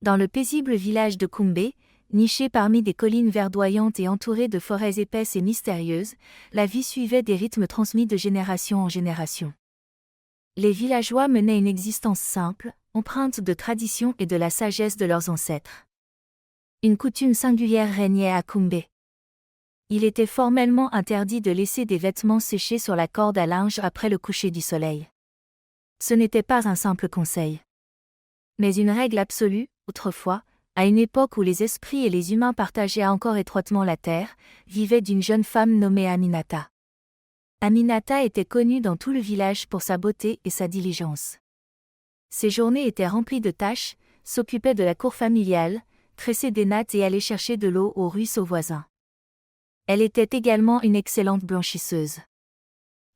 Dans le paisible village de Kumbe, niché parmi des collines verdoyantes et entouré de forêts épaisses et mystérieuses, la vie suivait des rythmes transmis de génération en génération. Les villageois menaient une existence simple, empreinte de tradition et de la sagesse de leurs ancêtres. Une coutume singulière régnait à Kumbe. Il était formellement interdit de laisser des vêtements sécher sur la corde à linge après le coucher du soleil. Ce n'était pas un simple conseil, mais une règle absolue. Autrefois, à une époque où les esprits et les humains partageaient encore étroitement la terre, vivait d'une jeune femme nommée Aminata. Aminata était connue dans tout le village pour sa beauté et sa diligence. Ses journées étaient remplies de tâches, s'occupait de la cour familiale, tressait des nattes et allait chercher de l'eau au ruisseau voisin. Elle était également une excellente blanchisseuse.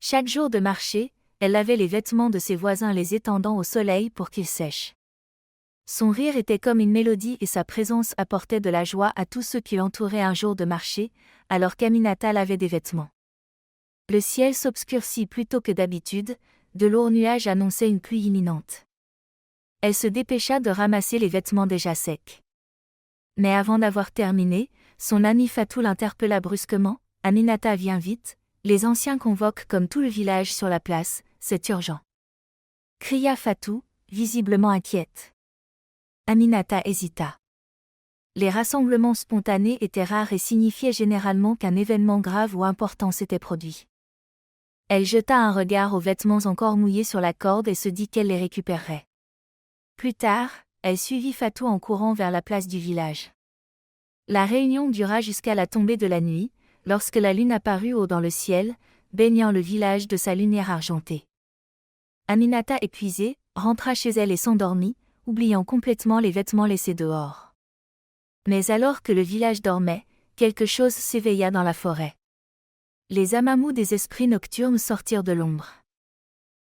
Chaque jour de marché, elle lavait les vêtements de ses voisins les étendant au soleil pour qu'ils sèchent. Son rire était comme une mélodie et sa présence apportait de la joie à tous ceux qui l'entouraient un jour de marché, alors qu'Aminata lavait des vêtements. Le ciel s'obscurcit plus tôt que d'habitude, de lourds nuages annonçaient une pluie imminente. Elle se dépêcha de ramasser les vêtements déjà secs. Mais avant d'avoir terminé, son ami Fatou l'interpella brusquement. « Aminata, viens vite, les anciens convoquent comme tout le village sur la place, c'est urgent. » cria Fatou, visiblement inquiète. Aminata hésita. Les rassemblements spontanés étaient rares et signifiaient généralement qu'un événement grave ou important s'était produit. Elle jeta un regard aux vêtements encore mouillés sur la corde et se dit qu'elle les récupérerait. Plus tard, elle suivit Fatou en courant vers la place du village. La réunion dura jusqu'à la tombée de la nuit, lorsque la lune apparut haut dans le ciel, baignant le village de sa lumière argentée. Aminata, épuisée, rentra chez elle et s'endormit, oubliant complètement les vêtements laissés dehors. Mais alors que le village dormait, quelque chose s'éveilla dans la forêt. Les amamous des esprits nocturnes sortirent de l'ombre.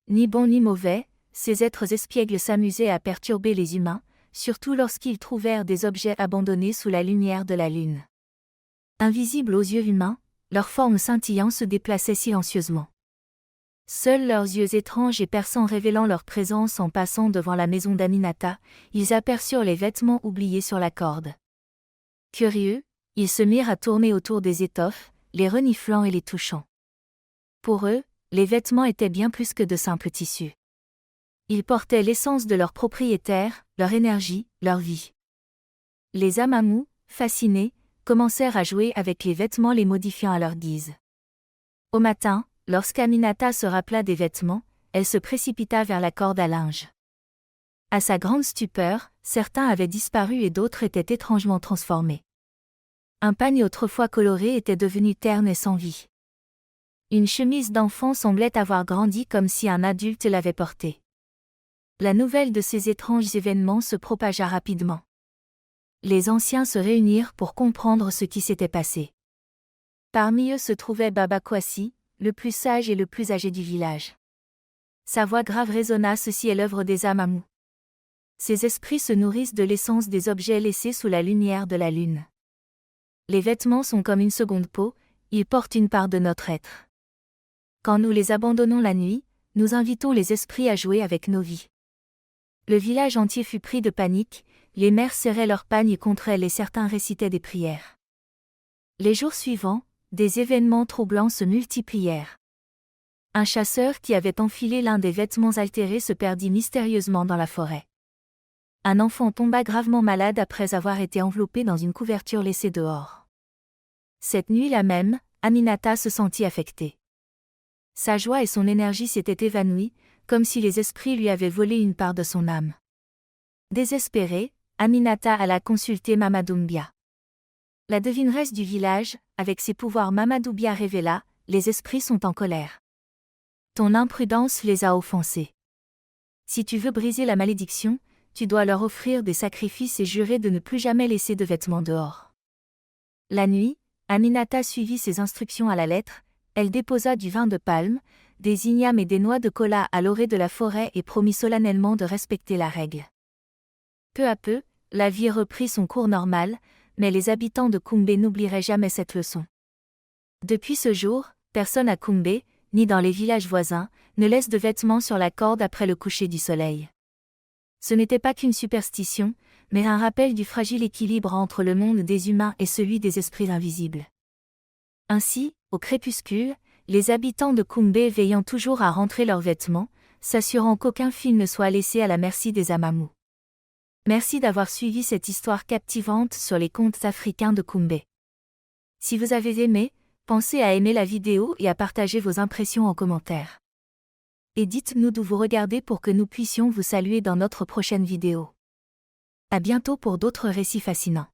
Ni bons ni mauvais, ces êtres espiègles s'amusaient à perturber les humains, surtout lorsqu'ils trouvèrent des objets abandonnés sous la lumière de la lune. Invisibles aux yeux humains, leurs formes scintillantes se déplaçaient silencieusement. Seuls leurs yeux étranges et perçants révélant leur présence en passant devant la maison d'Aminata, ils aperçurent les vêtements oubliés sur la corde. Curieux, ils se mirent à tourner autour des étoffes, les reniflant et les touchant. Pour eux, les vêtements étaient bien plus que de simples tissus. Ils portaient l'essence de leur propriétaire, leur énergie, leur vie. Les amamous, fascinés, commencèrent à jouer avec les vêtements, les modifiant à leur guise. Au matin, lorsqu'Aminata se rappela des vêtements, elle se précipita vers la corde à linge. À sa grande stupeur, certains avaient disparu et d'autres étaient étrangement transformés. Un pagne autrefois coloré était devenu terne et sans vie. Une chemise d'enfant semblait avoir grandi comme si un adulte l'avait portée. La nouvelle de ces étranges événements se propagea rapidement. Les anciens se réunirent pour comprendre ce qui s'était passé. Parmi eux se trouvait Baba Kwasi, le plus sage et le plus âgé du village. Sa voix grave résonna: ceci est l'œuvre des amamous. Ces esprits se nourrissent de l'essence des objets laissés sous la lumière de la lune. Les vêtements sont comme une seconde peau, ils portent une part de notre être. Quand nous les abandonnons la nuit, nous invitons les esprits à jouer avec nos vies. Le village entier fut pris de panique, les mères serraient leurs pagnes contre elles et certains récitaient des prières. Les jours suivants, des événements troublants se multiplièrent. Un chasseur qui avait enfilé l'un des vêtements altérés se perdit mystérieusement dans la forêt. Un enfant tomba gravement malade après avoir été enveloppé dans une couverture laissée dehors. Cette nuit-là même, Aminata se sentit affectée. Sa joie et son énergie s'étaient évanouies, comme si les esprits lui avaient volé une part de son âme. Désespérée, Aminata alla consulter Mama Doumbia. La devineresse du village, avec ses pouvoirs, Mama Doumbia révéla: les esprits sont en colère. Ton imprudence les a offensés. Si tu veux briser la malédiction, tu dois leur offrir des sacrifices et jurer de ne plus jamais laisser de vêtements dehors. La nuit, Aminata suivit ses instructions à la lettre, elle déposa du vin de palme, des ignames et des noix de cola à l'orée de la forêt et promit solennellement de respecter la règle. Peu à peu, la vie reprit son cours normal, mais les habitants de Kumbe n'oublieraient jamais cette leçon. Depuis ce jour, personne à Kumbe, ni dans les villages voisins, ne laisse de vêtements sur la corde après le coucher du soleil. Ce n'était pas qu'une superstition, mais un rappel du fragile équilibre entre le monde des humains et celui des esprits invisibles. Ainsi, au crépuscule, les habitants de Kumbe veillant toujours à rentrer leurs vêtements, s'assurant qu'aucun fil ne soit laissé à la merci des Amamu. Merci d'avoir suivi cette histoire captivante sur les contes africains de Kumbe. Si vous avez aimé, pensez à aimer la vidéo et à partager vos impressions en commentaire. Et dites-nous d'où vous regardez pour que nous puissions vous saluer dans notre prochaine vidéo. À bientôt pour d'autres récits fascinants.